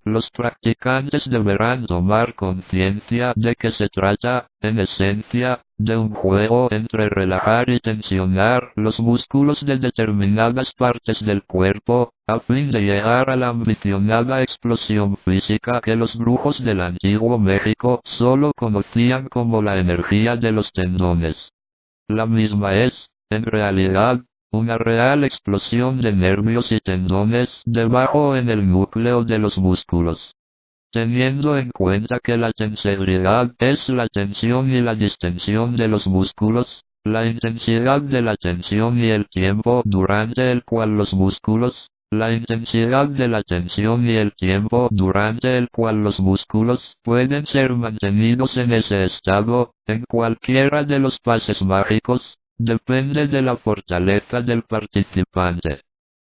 los practicantes deberán tomar conciencia de que se trata, en esencia, de un juego entre relajar y tensionar los músculos de determinadas partes del cuerpo, a fin de llegar a la ambicionada explosión física que los brujos del antiguo México solo conocían como la energía de los tendones. La misma es, en realidad, una real explosión de nervios y tendones debajo en el núcleo de los músculos. Teniendo en cuenta que la tensegridad es la tensión y la distensión de los músculos, la intensidad de la tensión y el tiempo durante el cual los músculos, la intensidad de la tensión y el tiempo durante el cual los músculos pueden ser mantenidos en ese estado, en cualquiera de los pases mágicos, depende de la fortaleza del participante.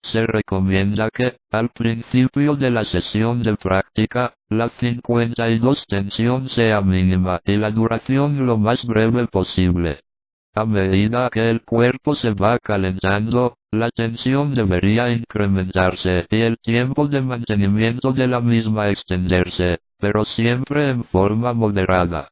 Se recomienda que, al principio de la sesión de práctica, la 52 tensión sea mínima y la duración lo más breve posible. A medida que el cuerpo se va calentando, la tensión debería incrementarse y el tiempo de mantenimiento de la misma extenderse, pero siempre en forma moderada.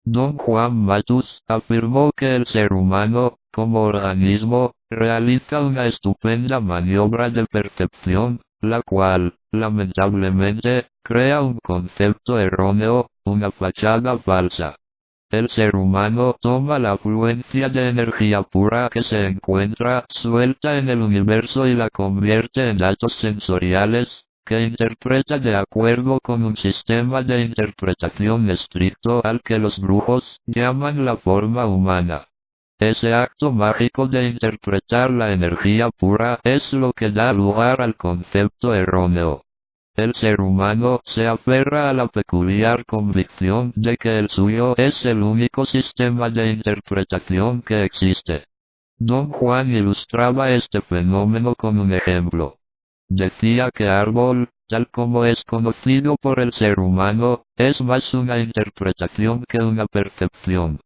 Don Juan Matus afirmó que el ser humano, como organismo, realiza una estupenda maniobra de percepción, la cual, lamentablemente, crea un concepto erróneo, una fachada falsa. El ser humano toma la afluencia de energía pura que se encuentra suelta en el universo y la convierte en datos sensoriales, que interpreta de acuerdo con un sistema de interpretación estricto al que los brujos llaman la forma humana. Ese acto mágico de interpretar la energía pura es lo que da lugar al concepto erróneo. El ser humano se aferra a la peculiar convicción de que el suyo es el único sistema de interpretación que existe. Don Juan ilustraba este fenómeno con un ejemplo. Decía que árbol, tal como es conocido por el ser humano, es más una interpretación que una percepción.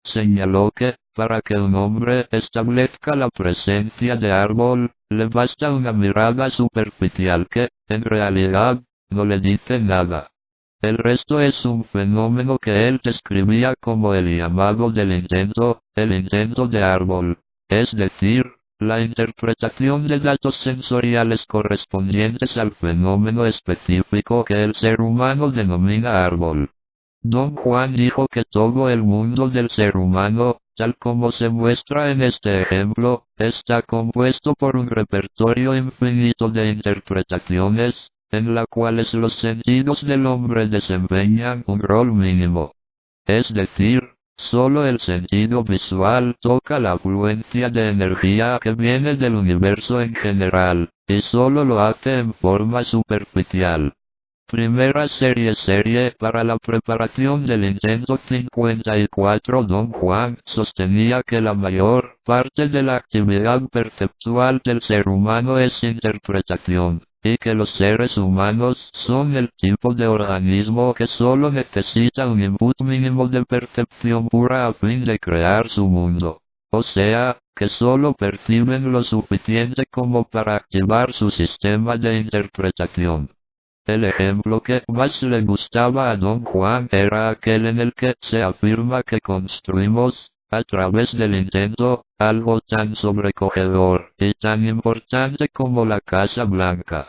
Señaló que, para que un hombre establezca la presencia de árbol, le basta una mirada superficial que, en realidad, no le dice nada. El resto es un fenómeno que él describía como el llamado del intento, el intento de árbol, es decir, la interpretación de datos sensoriales correspondientes al fenómeno específico que el ser humano denomina árbol. Don Juan dijo que todo el mundo del ser humano, tal como se muestra en este ejemplo, está compuesto por un repertorio infinito de interpretaciones, en las cuales los sentidos del hombre desempeñan un rol mínimo. Es decir, solo el sentido visual toca la afluencia de energía que viene del universo en general, y solo lo hace en forma superficial. Primera serie para la preparación del intento 54. Don Juan sostenía que la mayor parte de la actividad perceptual del ser humano es interpretación, y que los seres humanos son el tipo de organismo que solo necesita un input mínimo de percepción pura a fin de crear su mundo. O sea, que solo perciben lo suficiente como para activar su sistema de interpretación. El ejemplo que más le gustaba a Don Juan era aquel en el que se afirma que construimos, a través del intento, algo tan sobrecogedor y tan importante como la Casa Blanca.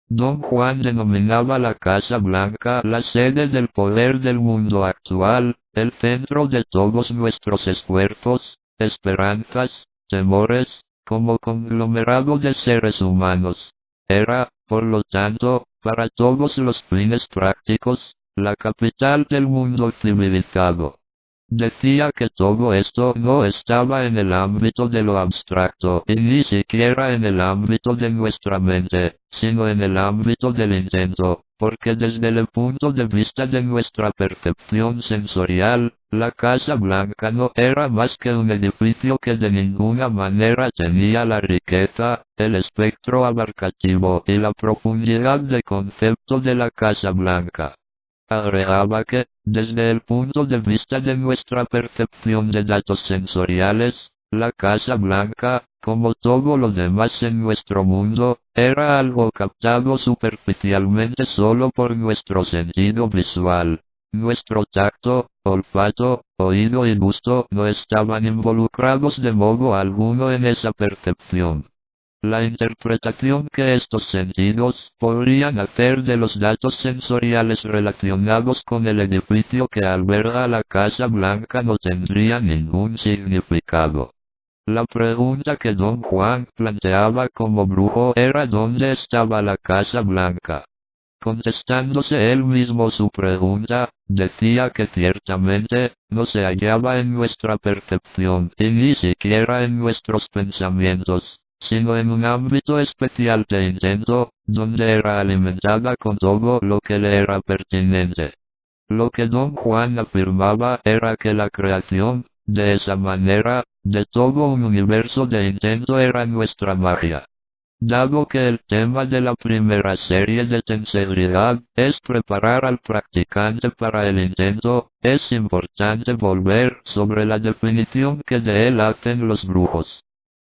Don Juan denominaba la Casa Blanca la sede del poder del mundo actual, el centro de todos nuestros esfuerzos, esperanzas, temores, como conglomerado de seres humanos. Era, por lo tanto, para todos los fines prácticos, la capital del mundo civilizado. Decía que todo esto no estaba en el ámbito de lo abstracto y ni siquiera en el ámbito de nuestra mente, sino en el ámbito del intento, porque desde el punto de vista de nuestra percepción sensorial, la Casa Blanca no era más que un edificio que de ninguna manera tenía la riqueza, el espectro abarcativo y la profundidad de concepto de la Casa Blanca. Agregaba que, desde el punto de vista de nuestra percepción de datos sensoriales, la Casa Blanca, como todo lo demás en nuestro mundo, era algo captado superficialmente solo por nuestro sentido visual. Nuestro tacto, olfato, oído y gusto no estaban involucrados de modo alguno en esa percepción. La interpretación que estos sentidos podrían hacer de los datos sensoriales relacionados con el edificio que alberga la Casa Blanca no tendría ningún significado. La pregunta que Don Juan planteaba como brujo era ¿dónde estaba la Casa Blanca? Contestándose él mismo su pregunta, decía que ciertamente, no se hallaba en nuestra percepción y ni siquiera en nuestros pensamientos, sino en un ámbito especial de intento, donde era alimentada con todo lo que le era pertinente. Lo que Don Juan afirmaba era que la creación, de esa manera, de todo un universo de intento era nuestra magia. Dado que el tema de la primera serie de Tensegridad es preparar al practicante para el intento, es importante volver sobre la definición que de él hacen los brujos.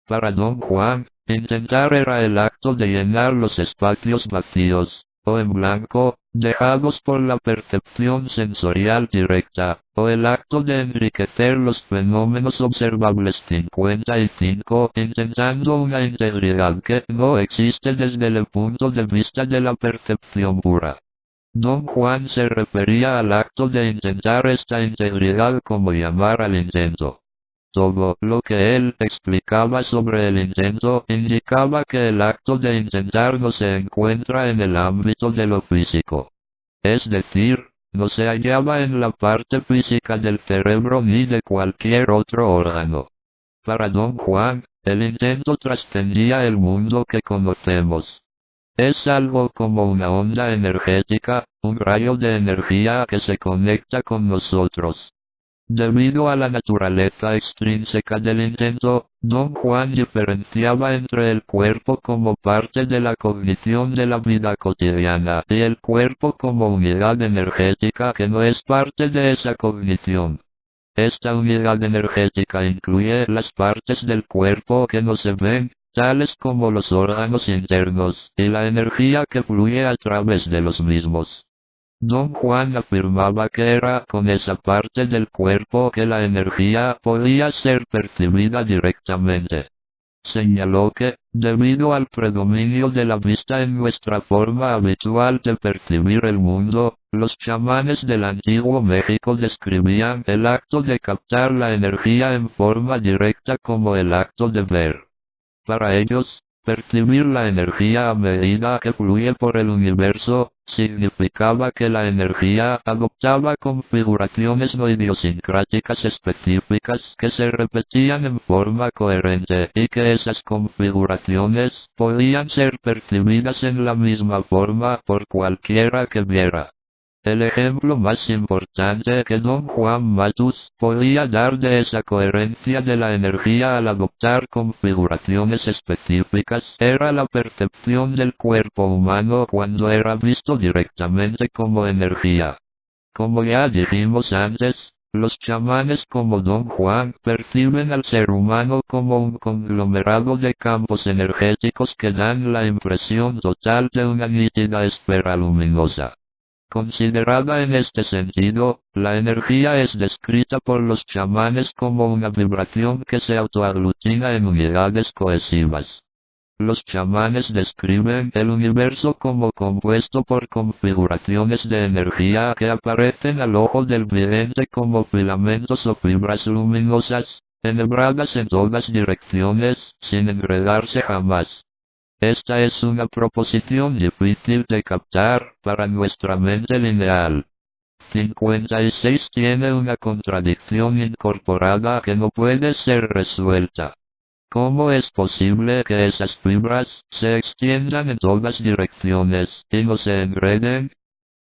Para Don Juan, intentar era el acto de llenar los espacios vacíos, o en blanco, dejados por la percepción sensorial directa, o el acto de enriquecer los fenómenos observables 55, intentando una integridad que no existe desde el punto de vista de la percepción pura. Don Juan se refería al acto de intentar esta integridad como llamar al intento. Todo lo que él explicaba sobre el intento indicaba que el acto de intentar no se encuentra en el ámbito de lo físico. Es decir, no se hallaba en la parte física del cerebro ni de cualquier otro órgano. Para Don Juan, el intento trascendía el mundo que conocemos. Es algo como una onda energética, un rayo de energía que se conecta con nosotros. Debido a la naturaleza extrínseca del intento, Don Juan diferenciaba entre el cuerpo como parte de la cognición de la vida cotidiana y el cuerpo como unidad energética que no es parte de esa cognición. Esta unidad energética incluye las partes del cuerpo que no se ven, tales como los órganos internos, y la energía que fluye a través de los mismos. Don Juan afirmaba que era con esa parte del cuerpo que la energía podía ser percibida directamente. Señaló que, debido al predominio de la vista en nuestra forma habitual de percibir el mundo, los chamanes del antiguo México describían el acto de captar la energía en forma directa como el acto de ver. Para ellos, percibir la energía a medida que fluye por el universo, significaba que la energía adoptaba configuraciones no idiosincráticas específicas que se repetían en forma coherente y que esas configuraciones podían ser percibidas en la misma forma por cualquiera que viera. El ejemplo más importante que Don Juan Matus podía dar de esa coherencia de la energía al adoptar configuraciones específicas era la percepción del cuerpo humano cuando era visto directamente como energía. Como ya dijimos antes, los chamanes como Don Juan perciben al ser humano como un conglomerado de campos energéticos que dan la impresión total de una nítida esfera luminosa. Considerada en este sentido, la energía es descrita por los chamanes como una vibración que se autoaglutina en unidades cohesivas. Los chamanes describen el universo como compuesto por configuraciones de energía que aparecen al ojo del vidente como filamentos o fibras luminosas, enhebradas en todas direcciones, sin enredarse jamás. Esta es una proposición difícil de captar para nuestra mente lineal. 56 tiene una contradicción incorporada que no puede ser resuelta. ¿Cómo es posible que esas fibras se extiendan en todas direcciones y no se enreden?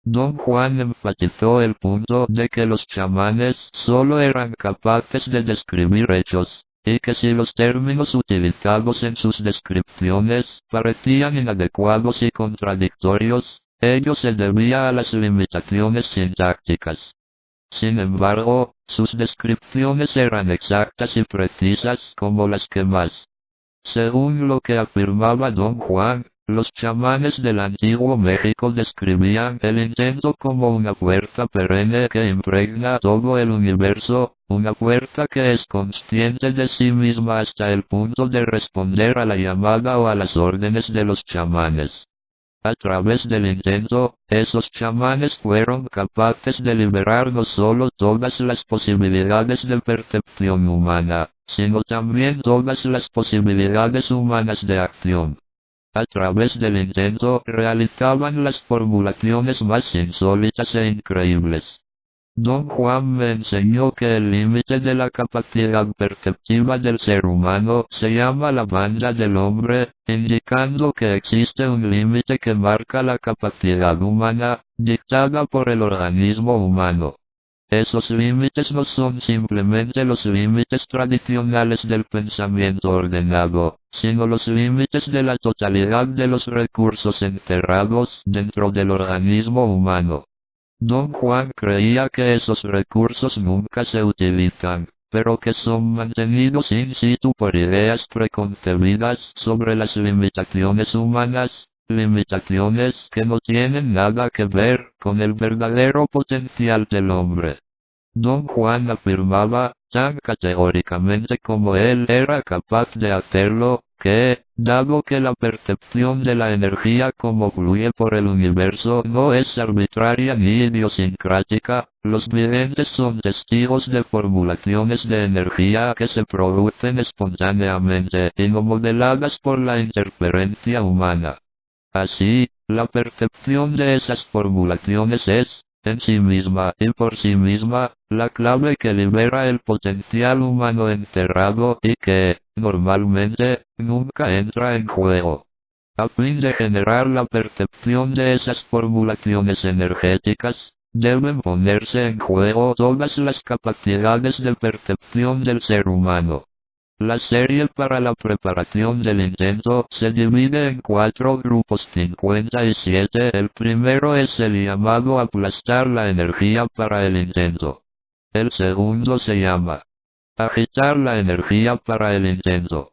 Don Juan enfatizó el punto de que los chamanes solo eran capaces de describir hechos, y que si los términos utilizados en sus descripciones parecían inadecuados y contradictorios, ello se debía a las limitaciones sintácticas. Sin embargo, sus descripciones eran exactas y precisas como las que más Según lo que afirmaba Don Juan, los chamanes del antiguo México describían el intento como una fuerza perenne que impregna todo el universo, una fuerza que es consciente de sí misma hasta el punto de responder a la llamada o a las órdenes de los chamanes. A través del intento, esos chamanes fueron capaces de liberar no solo todas las posibilidades de percepción humana, sino también todas las posibilidades humanas de acción. A través del intento realizaban las formulaciones más insólitas e increíbles. Don Juan me enseñó que el límite de la capacidad perceptiva del ser humano se llama la banda del hombre, indicando que existe un límite que marca la capacidad humana, dictada por el organismo humano. Esos límites no son simplemente los límites tradicionales del pensamiento ordenado, sino los límites de la totalidad de los recursos encerrados dentro del organismo humano. Don Juan creía que esos recursos nunca se utilizan, pero que son mantenidos in situ por ideas preconcebidas sobre las limitaciones humanas, limitaciones que no tienen nada que ver con el verdadero potencial del hombre. Don Juan afirmaba, tan categóricamente como él era capaz de hacerlo, que, dado que la percepción de la energía como fluye por el universo no es arbitraria ni idiosincrática, los videntes son testigos de formulaciones de energía que se producen espontáneamente y no modeladas por la interferencia humana. Así, la percepción de esas formulaciones es, en sí misma y por sí misma, la clave que libera el potencial humano encerrado y que, normalmente, nunca entra en juego. A fin de generar la percepción de esas formulaciones energéticas, deben ponerse en juego todas las capacidades de percepción del ser humano. La serie para la preparación del intento se divide en 4 grupos 57. El primero es el llamado aplastar la energía para el intento. El segundo se llama agitar la energía para el intento.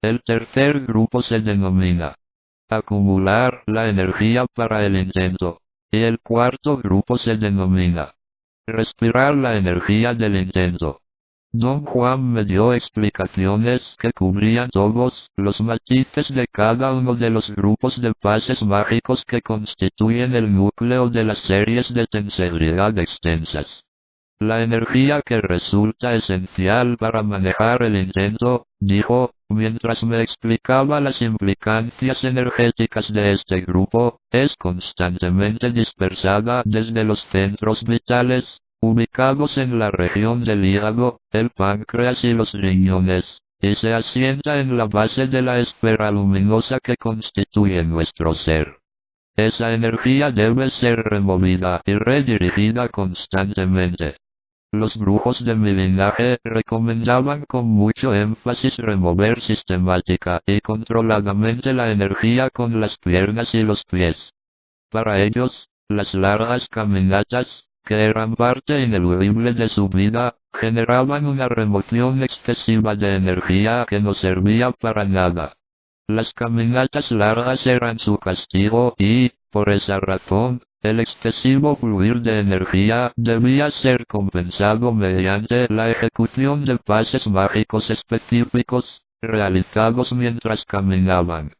El tercer grupo se denomina acumular la energía para el intento. Y el cuarto grupo se denomina respirar la energía del intento. Don Juan me dio explicaciones que cubrían todos los matices de cada uno de los grupos de pases mágicos que constituyen el núcleo de las series de tenseridad extensas. La energía que resulta esencial para manejar el intento, dijo, mientras me explicaba las implicancias energéticas de este grupo, es constantemente dispersada desde los centros vitales, ubicados en la región del hígado, el páncreas y los riñones, y se asienta en la base de la esfera luminosa que constituye nuestro ser. Esa energía debe ser removida y redirigida constantemente. Los brujos de mi linaje recomendaban con mucho énfasis remover sistemática y controladamente la energía con las piernas y los pies. Para ellos, las largas caminatas, que eran parte ineludible de su vida, generaban una remoción excesiva de energía que no servía para nada. Las caminatas largas eran su castigo y, por esa razón, el excesivo fluir de energía debía ser compensado mediante la ejecución de pases mágicos específicos, realizados mientras caminaban.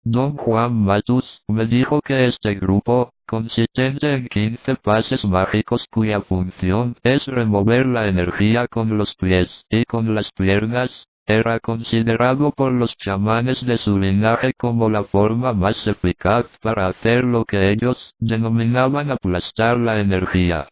Don Juan Matus me dijo que este grupo, consistente en 15 pases mágicos cuya función es remover la energía con los pies y con las piernas, era considerado por los chamanes de su linaje como la forma más eficaz para hacer lo que ellos denominaban aplastar la energía.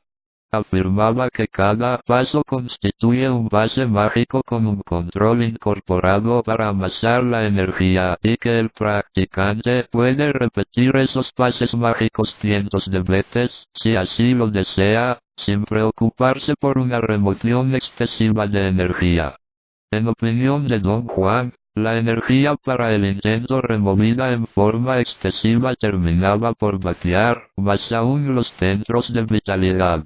Afirmaba que cada paso constituye un pase mágico con un control incorporado para amasar la energía y que el practicante puede repetir esos pases mágicos cientos de veces, si así lo desea, sin preocuparse por una remoción excesiva de energía. En opinión de Don Juan, la energía para el intento removida en forma excesiva terminaba por vaciar, más aún los centros de vitalidad.